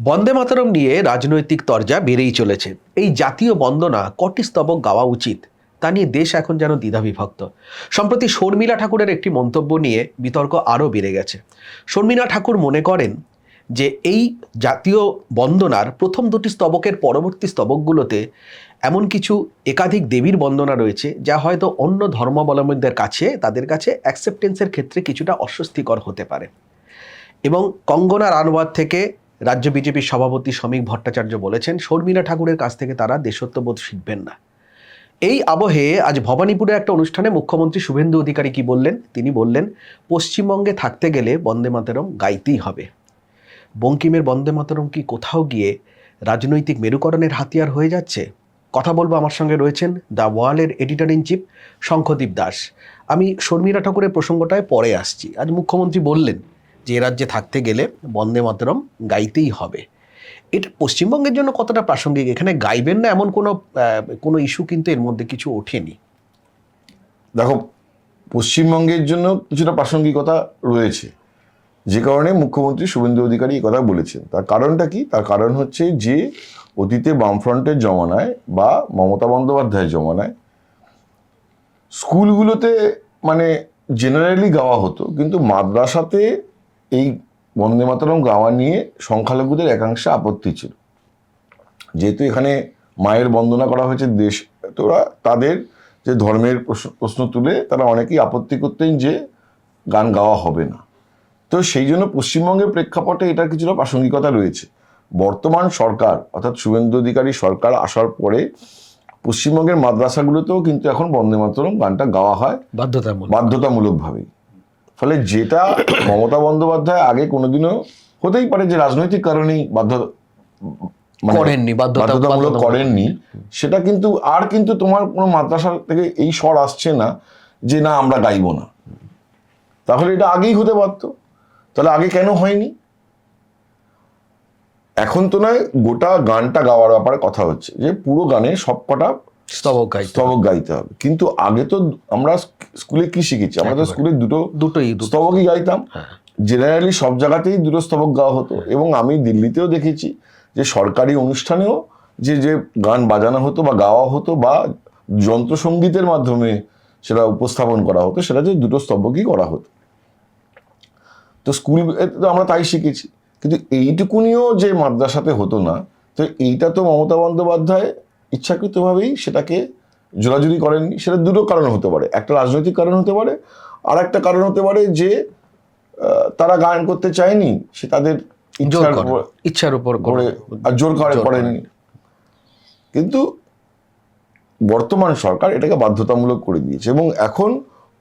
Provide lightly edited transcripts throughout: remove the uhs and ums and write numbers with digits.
বন্দে মাতরম নিয়ে রাজনৈতিক তরজা বেড়েই চলেছে। এই জাতীয় বন্দনা কটি স্তবক গাওয়া উচিত তা নিয়ে দেশ এখন যেন দ্বিধাবিভক্ত। সম্প্রতি শর্মিলা ঠাকুরের একটি মন্তব্য নিয়ে বিতর্ক আরও বেড়ে গেছে। শর্মিলা ঠাকুর মনে করেন যে এই জাতীয় বন্দনার প্রথম দুটি স্তবকের পরবর্তী স্তবকগুলোতে এমন কিছু একাধিক দেবীর বন্দনা রয়েছে যা হয়তো অন্য ধর্মাবলম্বীদের কাছে তাদের কাছে অ্যাকসেপ্টেন্সের ক্ষেত্রে কিছুটা অস্বস্তিকর হতে পারে। এবং কঙ্গনা রানওয়াত থেকে রাজ্য বিজেপির সভাপতি শ্রমিক ভট্টাচার্য বলেছেন শর্মিলা ঠাকুরের কাছ থেকে তারা দেশত্ববোধ শিখবেন না। এই আবহে আজ ভবানীপুরে একটা অনুষ্ঠানে মুখ্যমন্ত্রী শুভেন্দু অধিকারী কি বললেন? তিনি বললেন পশ্চিমবঙ্গে থাকতে গেলে বন্দে মাতরম গাইতেই হবে। বঙ্কিমের বন্দে মাতরম কি কোথাও গিয়ে রাজনৈতিক মেরুকরণের হাতিয়ার হয়ে যাচ্ছে? কথা বলবো, আমার সঙ্গে রয়েছেন দ্য ওয়ালের editor in chief Shankhadeep Das. আমি শর্মিলা ঠাকুরের প্রসঙ্গটায় পরে আসছি। আজ মুখ্যমন্ত্রী বললেন যে রাজ্যে থাকতে গেলে বন্দে মাতরম গাইতেই হবে। এটা পশ্চিমবঙ্গের জন্য কতটা প্রাসঙ্গিক? এখানে গাইবেন না এমন কোনো ইস্যু কিন্তু এর মধ্যে কিছু ওঠেনি। দেখো, পশ্চিমবঙ্গের জন্য কিছুটা প্রাসঙ্গিকতা রয়েছে, যে কারণে মুখ্যমন্ত্রী শুভেন্দু অধিকারী এই কথা বলেছেন। তার কারণটা কি? তার কারণ হচ্ছে যে অতীতে বামফ্রন্টের জমানায় বা মমতা বন্দ্যোপাধ্যায়ের জমানায় স্কুলগুলোতে মানে জেনারেলি গাওয়া হতো, কিন্তু মাদ্রাসাতে এই বন্দে মাতরম গাওয়া নিয়ে সংখ্যালঘুদের একাংশে আপত্তি ছিল। যেহেতু এখানে মায়ের বন্দনা করা হয়েছে দেশ, তো ওরা তাদের যে ধর্মের প্রশ্ন তুলে তারা অনেকেই আপত্তি করতেন যে গান গাওয়া হবে না। তো সেই জন্য পশ্চিমবঙ্গের প্রেক্ষাপটে এটার কিছুটা প্রাসঙ্গিকতা রয়েছে। বর্তমান সরকার অর্থাৎ শুভেন্দু অধিকারী সরকার আসার পরে পশ্চিমবঙ্গের মাদ্রাসাগুলোতেও কিন্তু এখন বন্দে মাতরম গানটা গাওয়া হয় বাধ্যতামূলকভাবেই। ফলে যেটা মমতা বন্দ্যোপাধ্যায় আগে কোনোদিনও হতেই পারে যে রাজনৈতিক কারণেই বাধ্যতামূলক করেননি, সেটা কিন্তু আর কিন্তু তোমার কোনো মাদ্রাসা থেকে এই স্বর আসছে না যে না আমরা গাইব না। তাহলে এটা আগেই হতে পারত, তাহলে আগে কেন হয়নি? এখন তো নয়, গোটা গানটা গাওয়ার ব্যাপারে কথা হচ্ছে যে পুরো গানে সবকটা স্তবক গাইতে হবে। কিন্তু আগে তো আমরা স্কুলে কি শিখেছি? আমরা তো স্কুলে দুটোই স্তবকই গাইতাম। জেনারেলি সব জায়গাতেই দুটো স্তবক গাওয়া হতো। এবং আমি দিল্লিতেও দেখেছি যে সরকারি অনুষ্ঠানেও যে গান বাজানো হতো বা গাওয়া হতো বা যন্ত্রসঙ্গীতের মাধ্যমে সেটা উপস্থাপন করা হতো, সেটা যে দুটো স্তবকই করা হতো। তো স্কুল আমরা তাই শিখেছি। কিন্তু এইটুকুনিও যে মাদ্রাসাতে হতো না, তো এইটা তো মমতা বন্দ্যোপাধ্যায় ইচ্ছাকৃতভাবেই সেটাকে জোরাজুরি করেননি। সেটা দুটো কারণ হতে পারে। একটা রাজনৈতিক কারণ হতে পারে, আর একটা কারণ হতে পারে যে তারা গান করতে চায়নি, সে তাদের ইচ্ছার উপর করে আর জোর করে করেননি। কিন্তু বর্তমান সরকার এটাকে বাধ্যতামূলক করে দিয়েছে এবং এখন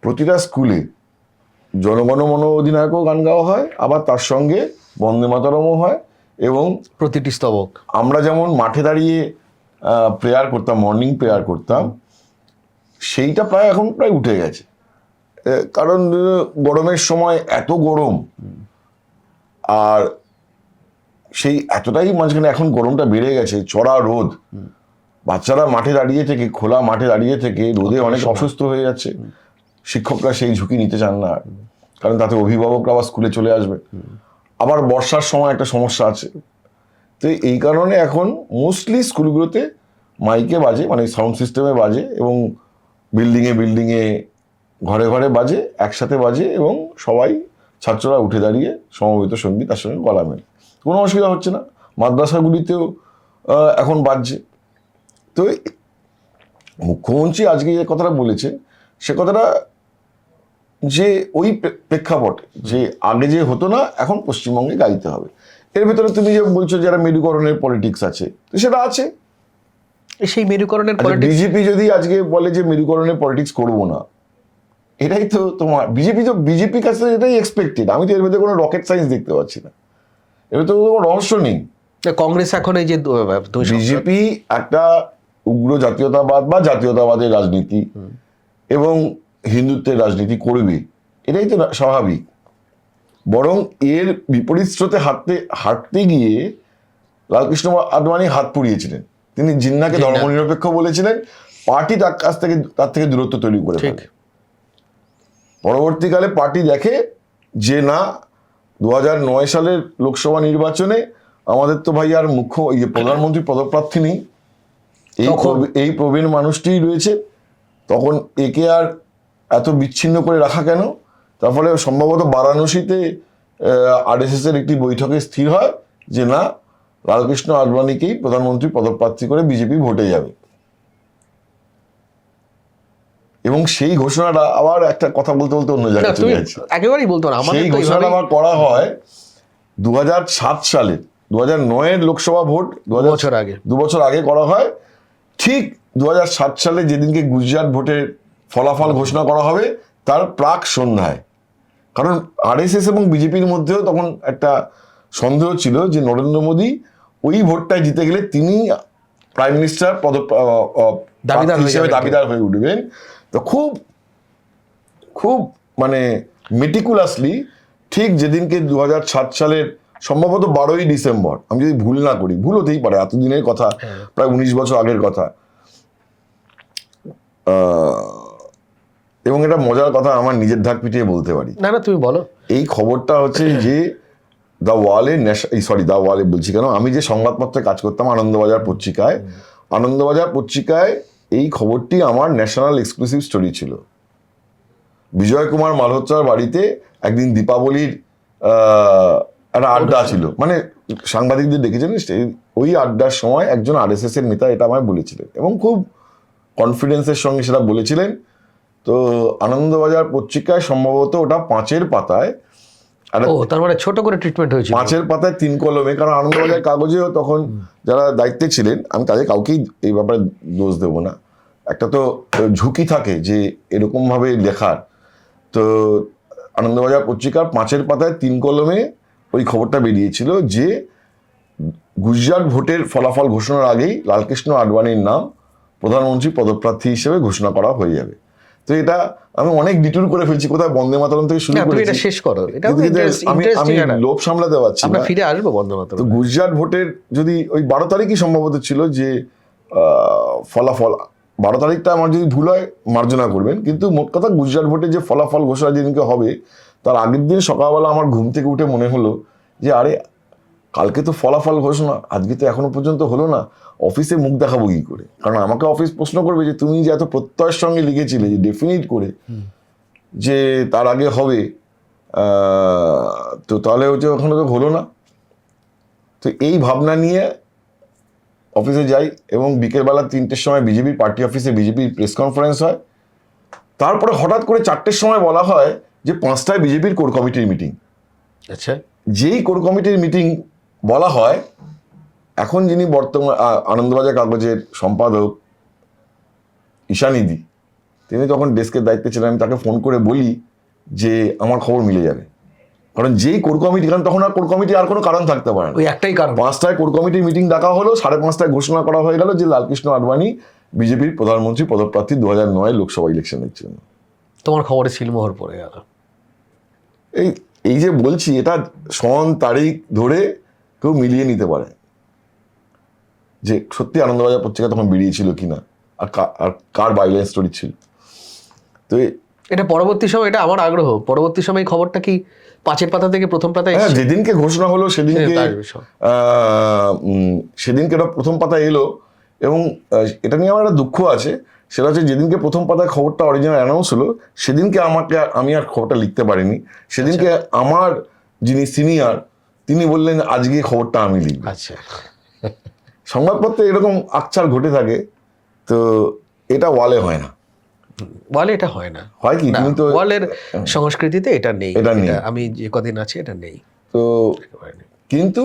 প্রতিটা স্কুলে জনগণ মন অধিনায়কও গান গাওয়া হয়, আবার তার সঙ্গে বন্দে মাতরমও হয়। এবং প্রতিটি স্তবক আমরা যেমন মাঠে দাঁড়িয়ে প্রেয়ার করতাম, মর্নিং প্রেয়ার করতাম, সেইটা এখন প্রায় উঠে গেছে। কারণ গরমের সময় এত গরম, আর সেই এতটাই মাঝখানে এখন গরমটা বেড়ে গেছে, চড়া রোদ, বাচ্চারা মাঠে দাঁড়িয়ে থেকে, খোলা মাঠে দাঁড়িয়ে থেকে রোদে অনেক অসুস্থ হয়ে যাচ্ছে। শিক্ষকরা সেই ঝুঁকি নিতে চান না, কারণ তাতে অভিভাবকরা আবার স্কুলে চলে আসবে। আবার বর্ষার সময় একটা সমস্যা আছে। তো এই কারণে এখন মোস্টলি স্কুলগুলোতে মাইকে বাজে, মানে সাউন্ড সিস্টেমে বাজে, এবং বিল্ডিংয়ে ঘরে ঘরে বাজে, একসাথে বাজে, এবং সবাই ছাত্ররা উঠে দাঁড়িয়ে সমবেত সঙ্গীত তার সঙ্গে গলা মেলে। কোনো অসুবিধা হচ্ছে না। মাদ্রাসাগুলিতেও এখন বাজছে। তো মুখ্যমন্ত্রী আজকে যে কথাটা বলেছে, সে কথাটা যে ওই প্রেক্ষাপট যে আগে যে হতো না, এখন পশ্চিমবঙ্গে গাইতে হবে। এর ভেতরে তুমি যে বলছো যারা মেরুকরণের পলিটিক্স আছে, সেটা আছে। সেই মেরুকরণের বিজেপি যদি আজকে বলে যে মেরুকরণের পলিটিক্স করবো না, এটাই তো তোমার বিজেপির কাছে এটাই এক্সপেক্টেড। আমি তো এর ভেতরে কোনো রকেট সায়েন্স দেখতে পাচ্ছি না, এর ভেতরে কোনো রহস্য নেই। কংগ্রেস এখন এই যে বিজেপি একটা উগ্র জাতীয়তাবাদ বা জাতীয়তাবাদের রাজনীতি এবং হিন্দুত্বের রাজনীতি করবে, এটাই তো স্বাভাবিক। বরং এর বিপরীত স্রোতে হাঁটতে গিয়ে লালকৃষ্ণ আদবানি হাত পুড়িয়েছিলেন। তিনি জিন্নাকে ধর্মনিরপেক্ষ বলেছিলেন, পার্টি তার থেকে দূরত্ব তৈরি করে ফেলে। পরবর্তীকালে পার্টি দেখে যে না, 2009 সালের লোকসভা নির্বাচনে আমাদের তো ভাই আর মুখ্য প্রধানমন্ত্রী পদপ্রার্থী নেই, এই প্রবীণ মানুষটিই রয়েছে, তখন একে আর এত বিচ্ছিন্ন করে রাখা কেন? তার ফলে সম্ভবত বারাণসীতে RSS এর একটি বৈঠকে স্থির হয় যে না, লালকৃষ্ণ আডবাণীকেই প্রধানমন্ত্রী পদপ্রার্থী করে বিজেপি ভোটে যাবে। এবং সেই ঘোষণাটা আবার একটা কথা বলতে বলতে অন্য জায়গায় চলে যাচ্ছে, একেবারেই বলতো না, সেই ঘোষণাটা আবার করা হয় 2007 সালে, 2009-এর লোকসভা ভোট 2 বছর আগে করা হয়। ঠিক 2007 সালে যেদিনকে গুজরাট ভোটের ফলাফল ঘোষণা করা হবে তার প্রাক সন্ধ্যায়। কারণ RSS এবং বিজেপির মধ্যেও তখন একটা সন্দেহ ছিল যে নরেন্দ্র মোদী ওই ভোটটায় জিতে গেলে তিনি প্রাইম মিনিস্টার হিসেবে দাবিদার হয়ে উঠবেন। তো খুব খুব মানে মেটিকুলাসলি ঠিক যেদিনকে 2007 সালের সম্ভবত 12ই ডিসেম্বর, আমি যদি ভুল না করি, ভুল হতেই পারে, এতদিনের কথা, প্রায় 19 বছর আগের কথা। এবং এটা মজার কথা, আমার নিজের ঢাক পিটিয়ে বলতে পারি। না তুমি বলো। এই খবরটা হচ্ছে যে দ্য ওয়ালে বলছি কেন, আমি যে সংবাদপত্রে কাজ করতাম আনন্দবাজার পত্রিকায় এই খবরটি আমার ন্যাশনাল এক্সক্লুসিভ স্টোরি ছিল। বিজয় কুমার মালহোত্রার বাড়িতে একদিন দীপাবলির একটা আড্ডা ছিল, মানে সাংবাদিকদের ডেকেছেন, ওই আড্ডার সময় একজন RSS এর নেতা এটা আমায় বলেছিলেন এবং খুব কনফিডেন্সের সঙ্গে সেটা বলেছিলেন। তো আনন্দবাজার পত্রিকায় সম্ভবত ওটা 5-এর পাতায়, তার মানে ছোট করে ট্রিটমেন্ট হয়েছিল, 5-এর পাতায় 3 কলমে। কারণ আনন্দবাজার কাগজেও তখন যারা দায়িত্বে ছিলেন, আমি তাদের কাউকেই এই ব্যাপারে দোষ দেবো না, একটা তো ঝুঁকি থাকে যে এরকম ভাবে লেখার। তো আনন্দবাজার পত্রিকার 5-এর পাতায় 3 কলমে ওই খবরটা বেরিয়েছিল যে গুজরাট ভোটের ফলাফল ঘোষণার আগেই লালকৃষ্ণ আডবাণীর নাম প্রধানমন্ত্রী পদপ্রার্থী হিসেবে ঘোষণা করা হয়ে যাবে। তো এটা আমি অনেক ডিটুর করে ফেলছি, কোথায় বন্দে মাতরম থেকে শুরু করে, এটা শেষ করো, এটা আমি লোভ সামলাতে পারছি না, ফিরে আসবো বন্দে মাতরম। তো গুজরাট ভোটের যদি ওই 12 তারিখই সম্ভবত ছিল যে ফলাফল, 12 তারিখটা আমার যদি ভুল হয় মার্জনা করবেন, কিন্তু মোট কথা গুজরাট ভোটের যে ফলাফল ঘোষণা যেদিনকে হবে তার আগের দিন সকালবেলা আমার ঘুম থেকে উঠে মনে হলো যে আরে কালকে তো ফলাফল ঘোষণা, আজকে তো এখনো পর্যন্ত হলো না, অফিসে মুখ দেখাবো কি করে? কারণ আমাকে অফিস প্রশ্ন করবে যে তুমি যে এত প্রত্যয়ের সঙ্গে লিখেছিলে যে ডেফিনিট করে যে তার আগে হবে, তো তাহলে হচ্ছে এখনো তো হলো না। তো এই ভাবনা নিয়ে অফিসে যাই এবং বিকেলবেলা 3টের সময় বিজেপির পার্টি অফিসে বিজেপির প্রেস কনফারেন্স হয়। তারপরে হঠাৎ করে 4টের সময় বলা হয় যে 5টায় বিজেপির কোর কমিটির মিটিং। আচ্ছা, যেই কোর কমিটির মিটিং বলা হয়, এখন যিনি বর্তমান আনন্দবাজার কাগজের সম্পাদক ঈশানিদি, তিনি তখন ডেস্কের দায়িত্বে ছিলেন। আমি তাকে ফোন করে বলি যে আমার খবর মিলে যাবে, কারণ যেই কোর কমিটি, কারণ তখন আর কোর কমিটি আর কোনো কারণ থাকতে পারে না, ওই একটাই কারণ। 5টায় কোর কমিটির মিটিং ডাকা হলো, 5:30টায় ঘোষণা করা হয়ে গেল যে লালকৃষ্ণ আডবাণী বিজেপির প্রধানমন্ত্রী পদপ্রার্থী 2009 লোকসভা ইলেকশনের জন্য। তোমার খবরে সিলমোহর পড়ে গেল। এই যে বলছি, এটা সন তারিখ ধরে কেউ মিলিয়ে নিতে পারে যে সত্যি আনন্দবাজার পত্রিকা তখন বেরিয়েছিল কিনা, আর কার বাইলাইন স্টোরি ছিল। তো এটা পরবর্তী সময়, এটা আমার আগ্রহ, পরবর্তী সময় খবরটা কি 5-এর পাতা থেকে প্রথম পাতায়? হ্যাঁ, যেদিনকে ঘোষণা হলো সেদিনকে এটা প্রথম পাতায় এলো। এবং এটা নিয়ে আমার একটা দুঃখ আছে, সেটা হচ্ছে যেদিনকে প্রথম পাতায় খবরটা অরিজিনাল অ্যানাউন্স হলো সেদিনকে আমি আর খবরটা লিখতে পারিনি। সেদিনকে আমার যিনি সিনিয়র তিনি বললেন আজকে খবরটা আমি লিখব। আচ্ছা, সংবাদপত্রে এরকম আকচার ঘটে থাকে, তো এটা ওয়ালে হয় না। ওয়ালে এটা হয় না, হয় কি? তুমি তো ওয়ালের সংস্কৃতিতে এটা নেই, এটা নেই, আমি যে কদিন আছি এটা নেই। তো কিন্তু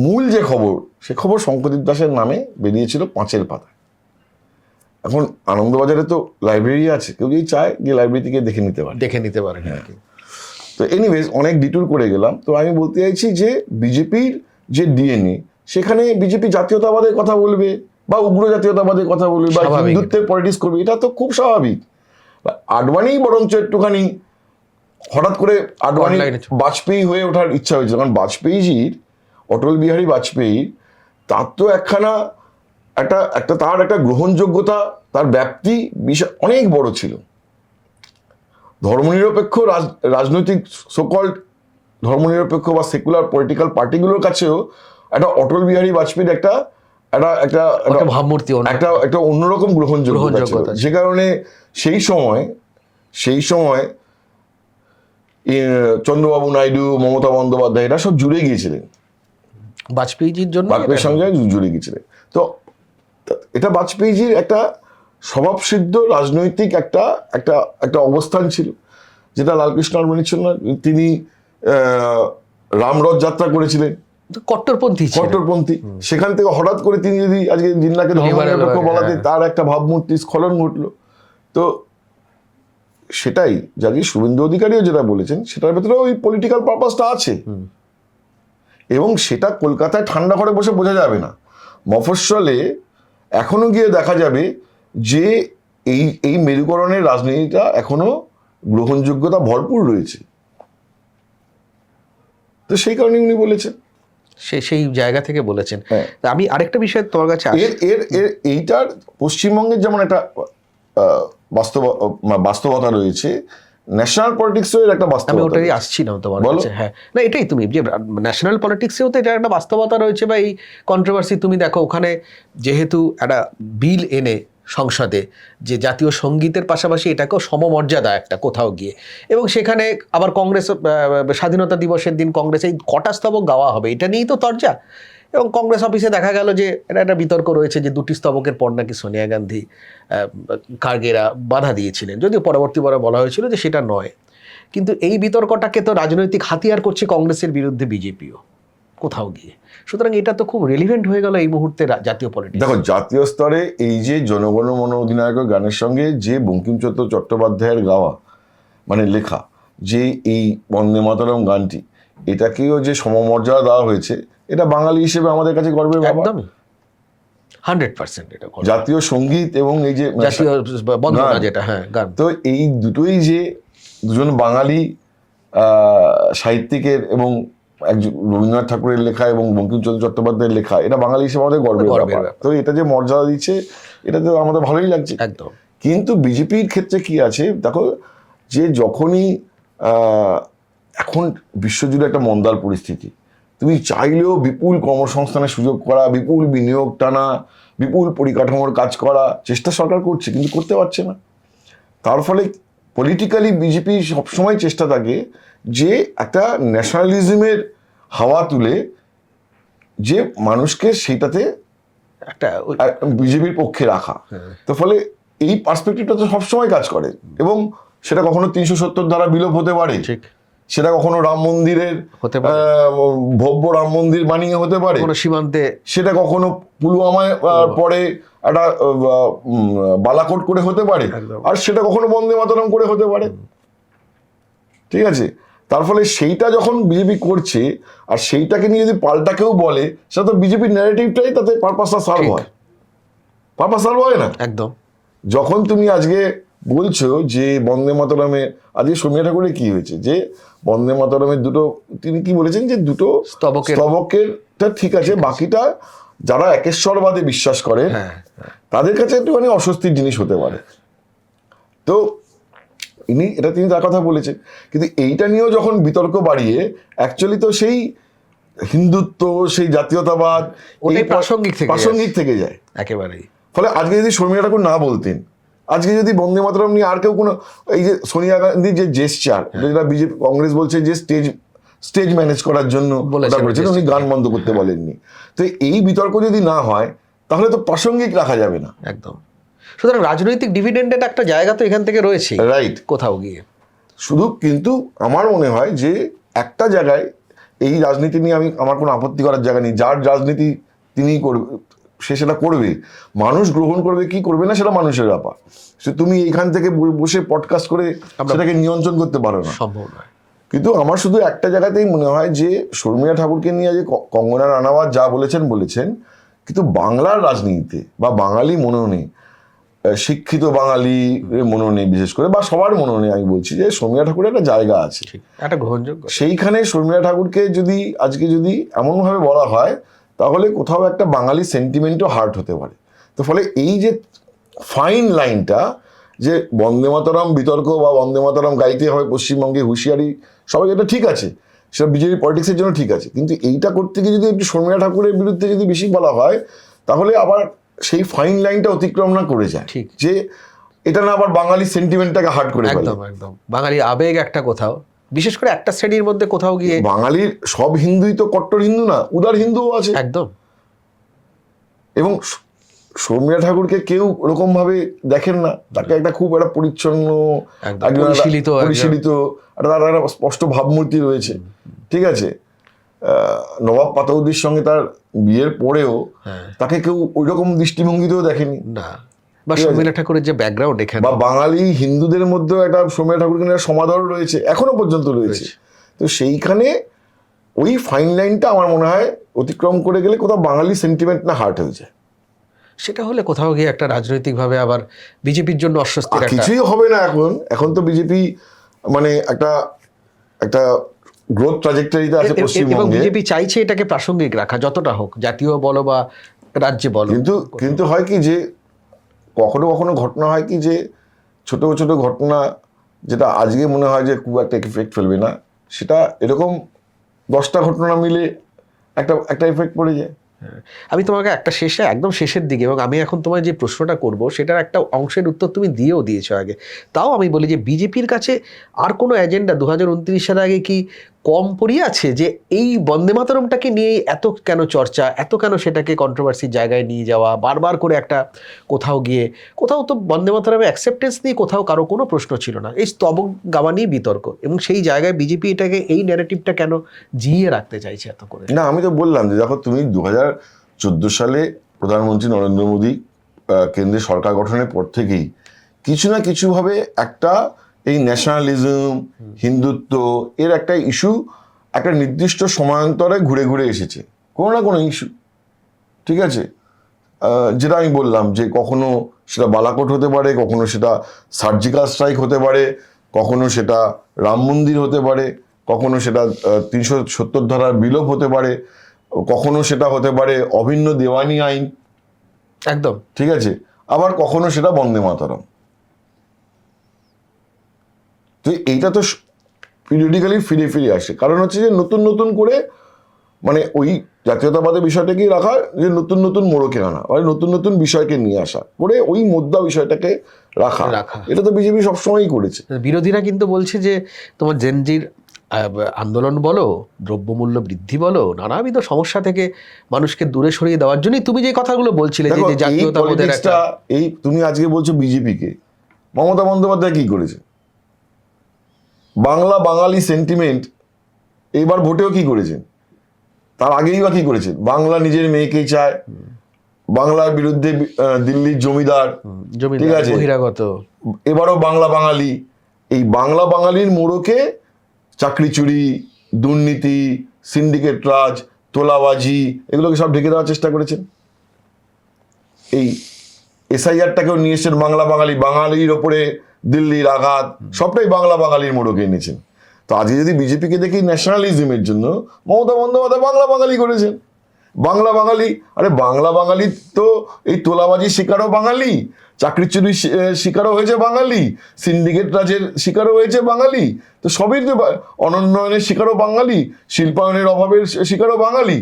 মূল যে খবর, সে খবর শঙ্করদীপ দাসের নামে বেরিয়েছিল 5-এর পাতায়। এখন আনন্দবাজারে তো লাইব্রেরি আছে, কেউ যদি চায় গিয়ে লাইব্রেরি থেকে দেখে নিতে পারে। হ্যাঁ। তো এনিওয়েজ অনেক ডিটুর করে গেলাম। তো আমি বলতে চাইছি যে বিজেপির যে ডিএনএ, সেখানে বিজেপি জাতীয়তাবাদের কথা বলবে বা উগ্র জাতীয়তাবাদের কথা বলবে বা হিন্দুত্বের পলিটিক্স করবে, এটা তো খুব স্বাভাবিক। আডবাণী বরঞ্চ একটুখানি হঠাৎ করে আডবাণী বাজপেয়ী হয়ে ওঠার ইচ্ছা হয়েছিল, কারণ বাজপেয়ীজির, অটল বিহারী বাজপেয়ীর, তার তো তার একটা গ্রহণযোগ্যতা, তার ব্যাপ্তি বিষয় অনেক বড় ছিল। ধর্মনিরপেক্ষ রাজনৈতিক সোকল্ড ধর্মনিরপেক্ষ বা সেকুলার পলিটিক্যাল পার্টিগুলোর কাছেও একটা অটল বিহারী বাজপেয়ীর একটা একটা একটা একটা ভাবমূর্তি, একটা একটা অন্যরকম গ্রহণযোগ্যতা ছিল, গ্রহণযোগ্যতা ছিল। যে কারণে সেই সময় চন্দ্রবাবু নাইডু, মমতা বন্দ্যোপাধ্যায় এরা সব জুড়ে গিয়েছিলেন, বাজপেয়ীজির জন্য বাজপেয়ীর সঙ্গে জুড়ে গিয়েছিলেন। তো এটা বাজপেয়ীজির একটা স্বভাবসিদ্ধ রাজনৈতিক একটা একটা একটা অবস্থান ছিল, যেটা লালকৃষ্ণ আডবাণীর জন্য তিনি রামরথ যাত্রা করেছিলেন, কট্টরপন্থী ছিলেন। কট্টরপন্থী। সেখান থেকে হঠাৎ করে তিনি যদি আজকে জিন্নাকে ধর্মনিরপেক্ষ বলাতে তার একটা ভাবমূর্তি স্খলন ঘটলো। তো সেটাই যাকে শুভেন্দু অধিকারীও যেটা বলেছেন, সেটার ভেতরে ওই পলিটিক্যাল পারপাসটা আছে, এবং সেটা কলকাতায় ঠান্ডা করে বসে বোঝা যাবে না। মফস্বলে এখনো গিয়ে দেখা যাবে যে এই মেরুকরণের রাজনীতিটা এখনো গ্রহণযোগ্যতা ভরপুর রয়েছে। তো সেই কারণে উনি বলেছেন, সেই জায়গা থেকে বলেছেন। হ্যাঁ। তা আমি আরেকটা বিষয় তোমার কাছে আসি। এইটার পশ্চিমবঙ্গের যেমন একটা বাস্তবতা রয়েছে, ন্যাশনাল পলিটিক্সের একটা আমি বাস্তবতা ওটাই রয়েছে। আসছিলাম তোমার বলো। কাছে। হ্যাঁ, না এটাই তুমি যে ন্যাশনাল পলিটিক্সেও তো এটা একটা বাস্তবতা রয়েছে বা এই কন্ট্রোভার্সি তুমি দেখো, ওখানে যেহেতু একটা বিল এনে সংসদে যে জাতীয় সঙ্গীতের পাশাপাশি এটাকেও সমমর্যাদা একটা কোথাও গিয়ে, এবং সেখানে আবার কংগ্রেস স্বাধীনতা দিবসের দিন কংগ্রেস এই কটা স্তবক গাওয়া হবে এটা নিয়েই তো তরজা, এবং কংগ্রেস অফিসে দেখা গেল যে এটা একটা বিতর্ক রয়েছে যে দুটি স্তবকের পর নাকি সোনিয়া গান্ধী খার্গেরা বাধা দিয়েছিলেন, যদিও পরবর্তীবারে বলা হয়েছিল যে সেটা নয়। কিন্তু এই বিতর্কটাকে তো রাজনৈতিক হাতিয়ার করছে কংগ্রেসের বিরুদ্ধে বিজেপিও কোথাও গিয়ে। সুতরাং এটা তো খুব রেলিভেন্ট হয়ে গেল এই মুহূর্তে জাতীয় পলিটিক্স। দেখো, জাতীয় স্তরে এই যে জনগণ মন অধিনায়কের গানের সঙ্গে যে বঙ্কিমচন্দ্র চট্টোপাধ্যায়ের গাওয়া মানে লেখা যে এই বন্দে মাতরম গানটি, এটাকেও যে সমমর্যাদা দেওয়া হয়েছে, এটা বাঙালি হিসেবে আমাদের কাছে গর্বের ব্যাপার। একদমই 100% এটা জাতীয় সঙ্গীত এবং এই যে জাতীয় বন্দনা গান। যেটা, হ্যাঁ গান। তো এই দুটোই যে দুজন বাঙালি সাহিত্যিকের এবং একজন রবীন্দ্রনাথ ঠাকুরের লেখা এবং বঙ্কিমচন্দ্র চট্টোপাধ্যায়ের লেখা, এটা বাঙালি হিসেবে আমাদের গর্বের ব্যাপার। তো এটা যে মর্যাদা দিচ্ছে, এটা তো আমাদের ভালোই লাগছে। একদম। কিন্তু বিজেপির ক্ষেত্রে কি আছে দেখো, যে যখনই এখন বিশ্বজুড়ে একটা মন্দার পরিস্থিতি, তুমি চাইলেও বিপুল কর্মসংস্থানের সুযোগ করা, বিপুল বিনিয়োগ টানা, বিপুল পরিকাঠামোর কাজ করা চেষ্টা সরকার করছে, কিন্তু করতে পারছে না। তার ফলে পলিটিক্যালি বিজেপি সবসময় চেষ্টা থাকে যে একটা ন্যাশনালিজমের হাওয়া তুলে যে মানুষকে সেইটাতে একটা বিজেপির পক্ষে রাখা। তো ফলে এই পার্সপেক্টিভটা তো সবসময় কাজ করে, এবং সেটা কখনো 370 দ্বারা বিলোপ হতে পারে, ঠিক, সেটা কখনো রাম মন্দিরের হতে পারে, ভব্য রাম মন্দির বানিয়ে হতে পারে, কোনো সীমান্তে, সেটা কখনো পুলওয়ামায় পরে একটা বালাকোট করে হতে পারে, আর সেটা কখনো বন্দে মাতরম করে হতে পারে। ঠিক আছে, তার ফলে সেইটা যখন বিজেপি করছে, আর সেইটাকে নিয়ে যদি পাল্টা কেউ বলে, সেটা তো বিজেপির ন্যারেটিভটাই তাতে পারপাসটা সার্ভ হয়, পারপাস সার্ভ হয় না। একদম। যখন তুমি আজকে বলছো যে বন্দে মাতরমে, আজকে সোনিয়া ঠাকুরের কি হয়েছে যে বন্দে মাতরমের দুটো, তিনি কি বলেছেন যে দুটো স্তবকেরটা ঠিক আছে, বাকিটা যারা একেশ্বরবাদে বিশ্বাস করে তাদের কাছে একটুখানি অস্বস্তির জিনিস হতে পারে। তো তিনি তার কথা বলেছেন, কিন্তু এইটা নিয়েও যখন বিতর্ক বাড়িয়ে, অ্যাকচুয়ালি তো সেই হিন্দুত্ব, সেই জাতীয়তাবাদ প্রাসঙ্গিক থেকে যায় একেবারেই। ফলে আজকে যদি সোনিয়া ঠাকুর না বলতেন, আজকে যদি বন্দে মাতরম নিয়ে আর কেউ কোনো, এই যে সোনিয়া গান্ধীর যে জেস্চার, যেটা বিজেপি কংগ্রেস বলছে যে স্টেজ ম্যানেজ করার জন্য বলেছেন, উনি গান বন্ধ করতে বলেননি। তো এই বিতর্ক যদি না হয়, তাহলে তো প্রাসঙ্গিক রাখা যাবে না। একদম। সুতরাং রাজনৈতিক ডিভিডেন্ডের একটা জায়গা তো এখান থেকে রয়েছে, রাইট, কোথাও গিয়ে শুধু। কিন্তু আমার মনে হয় যে একটা জায়গায় এই রাজনীতি নিয়ে আমার কোনো আপত্তি করার জায়গা নেই। যার রাজনীতি তিনি করবে, সে সেটা করবে, মানুষ গ্রহণ করবে কি করবে না সেটা মানুষের ব্যাপার। তুমি এইখান থেকে বসে পডকাস্ট করে সেটাকে নিয়ন্ত্রণ করতে পারো না, সম্ভব নয়। কিন্তু আমার শুধু একটা জায়গাতেই মনে হয় যে শর্মিলা ঠাকুরকে নিয়ে যে কঙ্গনা রানাওয়াত যা বলেছেন, কিন্তু বাংলার রাজনীতিতে বা বাঙালি মননে, শিক্ষিত বাঙালি মননে বিশেষ করে, বা সবার মননে আমি বলছি যে শর্মিলা ঠাকুরের একটা জায়গা আছে, একটা গ্রহণযোগ্য। সেইখানে শর্মিলা ঠাকুরকে যদি আজকে যদি এমনভাবে বলা হয়, তাহলে কোথাও একটা বাঙালি সেন্টিমেন্টও হার্ট হতে পারে। তো ফলে এই যে ফাইন লাইনটা, যে বন্দে মাতরম বিতর্ক বা বন্দে মাতরম গাইতে হবে পশ্চিমবঙ্গে হুঁশিয়ারি, সবাই এটা ঠিক আছে, সেটা বিজেপি পলিটিক্সের জন্য ঠিক আছে, কিন্তু এইটা করতে গিয়ে যদি একটু শর্মিলা ঠাকুরের বিরুদ্ধে যদি বেশি বলা হয়, তাহলে আবার সেই ফাইন লাইনটা অতিক্রম না করে যায়, ঠিক। যে এটা না আবার বাঙালি সেন্টিমেন্টটাকে হার্ট করে ফেলে। একদম একদম, বাঙালি আবেগ একটা কোথাও, বিশেষ করে একটা শ্রেণীর মধ্যে কোথাও গিয়ে। বাঙালির সব হিন্দুই তো কট্টর হিন্দু না, উদার হিন্দুও আছে। একদম। এবং শর্মিলা ঠাকুরকে কেউ ওরকম ভাবে দেখেন না, তাকে একটা খুব একটা পরিচ্ছন্ন, একদম পরিশীলিত পরিশীলিত তার একটা স্পষ্ট ভাবমূর্তি রয়েছে, ঠিক আছে। নবাব পাতাউদ্দির সঙ্গে তার বিয়ের পরেও তাকে কেউ ওই রকম দৃষ্টিভঙ্গিতেও দেখেনি না, বা শর্মিলা ঠাকুরের যে ব্যাকগ্রাউন্ড এখানে, বা বাঙালি হিন্দুদের মধ্যেও একটা শর্মিলা ঠাকুরকে নিয়ে সমাদর রয়েছে, এখনো পর্যন্ত রয়েছে। তো সেইখানে ওই ফাইন লাইনটা আমার মনে হয় অতিক্রম করে গেলে কোথাও বাঙালি সেন্টিমেন্ট না হার্ট হয়ে যায়। সেটা হলে কোথাও গিয়ে একটা রাজনৈতিকভাবে আবার বিজেপির জন্য অস্বস্তির একটা। কিছুই হবে না এখন তো বিজেপি মানে একটা একটা গ্রোথ ট্র্যাজেক্টরিতে আছে এবং পশ্চিমবঙ্গে। বিজেপি চাইছে এটাকে প্রাসঙ্গিক রাখা, যতটা হোক, জাতীয় বলো বা রাজ্যে বলো। কিন্তু হয় কি যে কখনো কখনো ঘটনা হয় কি যে ছোট ছোট ঘটনা যেটা আজকে মনে হয় যে খুব একটা এফেক্ট ফেলবে না, সেটা এরকম 10টা ঘটনা মিলে একটা এফেক্ট পড়ে যায়। আমি তোমাকে একটা একদম শেষের দিকে, এবং আমি এখন তোমায় যে প্রশ্নটা করব সেটার একটা অংশের উত্তর তুমি দিয়েছো আগে, তাও আমি বলি যে বিজেপির কাছে আর কোনো এজেন্ডা 2029 সালের আগে কি কম পড়িয়ে আছে, যে এই বন্দে মাতরমটাকে নিয়ে এত কেন চর্চা, এত কেন সেটাকে কন্ট্রোভার্সির জায়গায় নিয়ে যাওয়া, বারবার করে একটা কোথাও তো বন্দে মাতরমের অ্যাকসেপ্টেন্স নিয়ে কোথাও কারো কোনো প্রশ্ন ছিল না, এই স্তবক গাওয়া নিয়ে বিতর্ক, এবং সেই জায়গায় বিজেপি এটাকে, এই ন্যারেটিভটা কেন জিইয়ে রাখতে চাইছে এত করে? না, আমি তো বললাম যে দেখো, তুমি 2014 সালে প্রধানমন্ত্রী নরেন্দ্র মোদী কেন্দ্রে সরকার গঠনের পর থেকেই কিছু না কিছু ভাবে একটা এই ন্যাশনালিজম, হিন্দুত্ব এর একটা ইস্যু একটা নির্দিষ্ট সময়ান্তরে ঘুরে ঘুরে এসেছে, কোনো না কোনো ইস্যু, ঠিক আছে। যেটা আমি বললাম যে কখনো সেটা বালাকোট হতে পারে, কখনো সেটা সার্জিক্যাল স্ট্রাইক হতে পারে, কখনো সেটা রাম মন্দির হতে পারে, কখনো সেটা 370 ধারার বিলোপ হতে পারে, কখনো সেটা হতে পারে অভিন্ন দেওয়ানি আইন, একদম, ঠিক আছে, আবার কখনো সেটা বন্দে মাতরম। তো এইটা তো পিরিয়ডিক্যালি ফিরে ফিরে আসে, কারণ হচ্ছে যে নতুন নতুন করে মানে ওই জাতীয়তাবাদের বিষয়টাকেই রাখা, যে নতুন নতুন মোড়কে আনা, মানে নতুন নতুন বিষয়কে নিয়ে আসা করে ওই মুদ্রা বিষয়টাকে রাখা। এটা তো বিজেপি সবসময়ই করেছে। বিরোধীরা কিন্তু বলছে যে তোমার জেনজির আন্দোলন বলো, দ্রব্যমূল্য বৃদ্ধি বলো, নানাবিধ সমস্যা থেকে মানুষকে দূরে সরিয়ে দেওয়ার জন্যই তুমি যে কথাগুলো বলছিলে, যে জাতীয়তাবাদের একটা, এই তুমি আজকে বলছো বিজেপিকে, মমতা বন্দ্যোপাধ্যায় কি করেছে? বাংলা বাঙালি সেন্টিমেন্ট এবার ভোটেও কি করেছেন, তার আগেই বা কি করেছেন? বাংলা নিজের মেয়েকেই চায়, বাংলার বিরুদ্ধে দিল্লির জমিদার, ঠিক আছে, বহিরাগত, এবারও বাংলা বাঙালি। এই বাংলা বাঙালির মোড়কে চাকরি চুরি, দুর্নীতি, সিন্ডিকেট রাজ, তোলাবাজি, এগুলোকে সব ঢেকে দেওয়ার চেষ্টা করেছেন। এই এসআইআরটাকেও নিয়ে এসেছেন বাংলা বাঙালি, বাঙালির ওপরে দিল্লির আঘাত, সবটাই বাংলা বাঙালির মোড়কে এনেছেন। তো আজকে যদি বিজেপিকে দেখি ন্যাশনালিজমের জন্য, মমতা বন্দ্যোপাধ্যায় বাংলা বাঙালি করেছেন। বাংলা বাঙালি, আরে বাংলা বাঙালি তো এই তোলাবাজির শিকারও বাঙালি, চাকরি চুরির শিকারও হয়েছে বাঙালি, সিন্ডিকেট রাজের শিকারও হয়েছে বাঙালি, তো সবই তো অনুন্নয়নের শিকারও বাঙালি, শিল্পায়নের অভাবের শিকারও বাঙালি,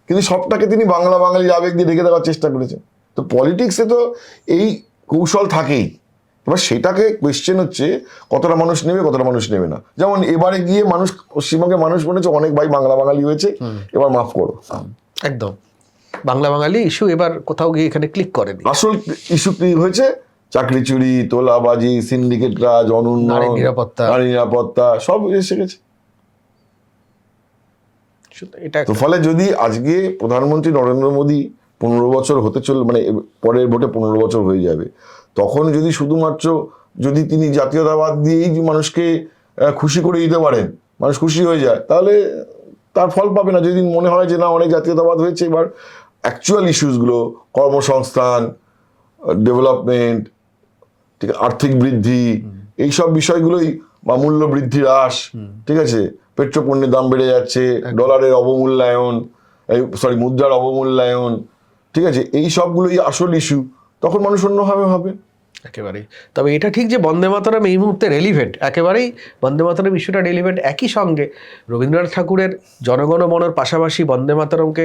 কিন্তু সবটাকে তিনি বাংলা বাঙালির আবেগ দিয়ে ঢেকে দেওয়ার চেষ্টা করেছেন। তো পলিটিক্সে তো এই কৌশল থাকেই। এবার সেটাকে কোয়েশ্চেন হচ্ছে কতটা মানুষ নেবে, কতটা মানুষ নেবে না। যেমন এবারে গিয়ে মানুষ, পশ্চিমবঙ্গে মানুষ বলেছে অনেক ভাই বাংলা বাঙালি হয়েছে, এবার মাফ করো। একদম, বাংলা বাঙালি ইস্যু এবার কোথাও গিয়ে এখানে ক্লিক করেনি। আসল ইস্যু কি হয়েছে? চাকরি চুরি, তোলাবাজি, সিন্ডিকেট রাজ, অনুন্নয়ন, নারী নিরাপত্তা সব এসে গেছে। তো ফলে যদি আজকে প্রধানমন্ত্রী নরেন্দ্র মোদী 15 বছর হতে মানে পরের ভোটে 15 বছর হয়ে যাবে, তখন যদি শুধুমাত্র যদি তিনি জাতীয়তাবাদ দিয়েই মানুষকে খুশি করে দিতে পারেন, মানুষ খুশি হয়ে যায়, তাহলে তার ফল পাবে না। যদি মনে হয় যে না, অনেক জাতীয়তাবাদ হয়েছে, এবার অ্যাকচুয়াল ইস্যুসগুলো, কর্মসংস্থান, ডেভেলপমেন্ট, ঠিক আর্থিক বৃদ্ধি, এইসব বিষয়গুলোই, বা মূল্য বৃদ্ধি হ্রাস, ঠিক আছে, পেট্রোপণ্যের দাম বেড়ে যাচ্ছে, ডলারের অবমূল্যায়ন, মুদ্রার অবমূল্যায়ন, ঠিক আছে, এই সবগুলোই আসল ইস্যু, তখন মানুষ অন্যভাবে হবে। একেবারেই। তবে এটা ঠিক যে বন্দে মাতরম এই মুহূর্তে রেলিভেন্ট, একেবারেই বন্দে মাতরম ইস্যুটা রেলিভেন্ট। একই সঙ্গে রবীন্দ্রনাথ ঠাকুরের জনগণ মনর পাশাপাশি বন্দে মাতরমকে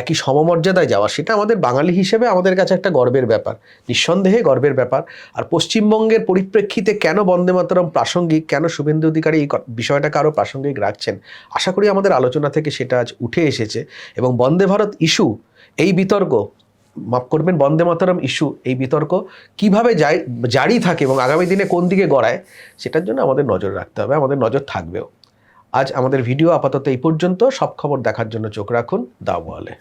একই সমমর্যাদায় যাওয়া, সেটা আমাদের বাঙালি হিসেবে আমাদের কাছে একটা গর্বের ব্যাপার, নিঃসন্দেহে গর্বের ব্যাপার। আর পশ্চিমবঙ্গের পরিপ্রেক্ষিতে কেন বন্দে মাতরম প্রাসঙ্গিক, কেন শুভেন্দু অধিকারী এই বিষয়টাকে আরও প্রাসঙ্গিক রাখছেন, আশা করি আমাদের আলোচনা থেকে সেটা আজ উঠে এসেছে। এবং বন্দে ভারত ইস্যু, এই বিতর্ক, মাফ করবেন, বন্দে মাতরম ইস্যু, এই বিতর্ক কিভাবে জারি থাকে এবং আগামী দিনে কোন দিকে গড়ায়, সেটার জন্য আমাদের নজর রাখতে হবে, আমাদের নজর থাকবেও। আজ আমাদের ভিডিও আপাতত এই পর্যন্ত। সব খবর দেখার জন্য চোখ রাখুন দাওয়ালে।